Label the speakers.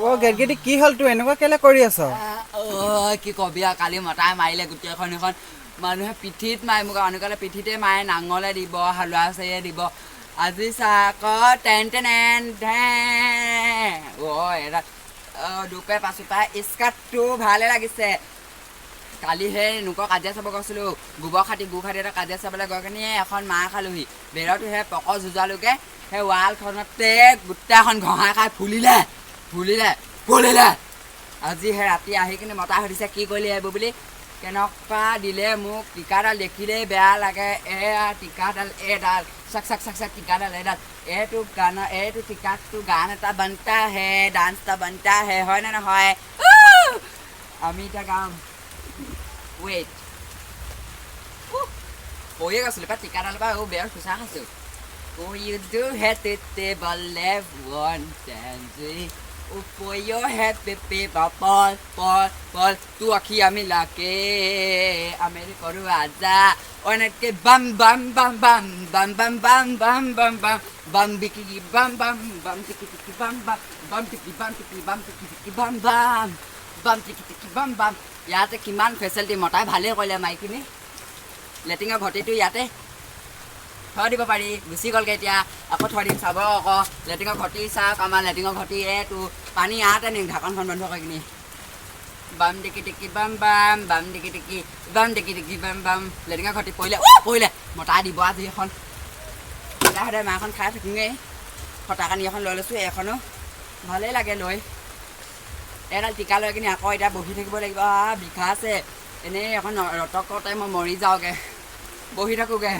Speaker 1: অ' গেটগেটি কি হ'ল তোৰ এনেকুৱা কেলে কৰি আছ?
Speaker 2: কি কবি আৰু কালি মতাই মাৰিলে গোটেইখন এখন মানুহে পিঠিত মাৰে মোক মানুহকালে পিঠিতে মাৰে নাঙলে দিব হালোৱা চাৰিয়ে দিব আজি চাহ আকৌ টেন এটা দুপে পাচোপা স্কাৰ্টটো ভালে লাগিছে কালি সেই এনেকুৱা কাজিয়া চাব গৈছিলোঁ গোবৰ খাটি এটা কাজিয়া চাবলৈ গৈ কিনি এখন মাৰ খালোহি বেৰটো সেই পকৰ যুঁজালোকে সেই ৱালখনতে গোটেইখন ঘঁহাই খাই ফুলিলে আজি সেই ৰাতি আহি কিনি মতা সুধিছে কি কৰিলি আহিব বুলি কেনেকুৱা দিলে মোক টিকাডাল দেখিলেই বেয়া লাগে এয়া টিকাডাল এডাল চাক টিকাডাল এডাল এইটো টিকাটো গান এটা বনতা হে ডান্স এটা বনতা হে হয় নে নহয় আমি এতিয়া গাম ৱেইট কৈয়ে গৈছিলোঁ পাই টিকাডালৰ পৰা বেয়া খুচা খাইছোঁ Oh, you do have to table left one dancing. Oh, for your head, baby, ball. Tu aqui a milake, Americano aja. Ona ke bam, biki tiki bam. ইয়াতে কিমান ফেচিলিটি মতাই ভালেই কৰিলে মাইকিনি লেটিঙৰ ঘটিটো ইয়াতে থৈ দিব পাৰি গুচি গ'লগৈ এতিয়া আকৌ থৈ দিম চাব আকৌ লেটিঙৰ ঘটি চাওক আমাৰ লেটিঙৰ ঘটি এইটো পানী ইয়াতে নিম ঢাকনখন বন্ধ কৰি কিনি বাম টিকি বাম লেটিঙৰ ঘটি পৰিলে মতাই দিব আজি এখন সদায় মাখন খাই থাকিমেই ফটাকানি এখন লৈ লৈছোঁ এখনো ভালেই লাগে লৈ এডাল টিকা লৈ কিনি আকৌ এতিয়া বহি থাকিব লাগিব বিষাইছে এনেই এখন ৰটকতে মই মৰি যাওঁগৈ বহি থাকোঁগৈ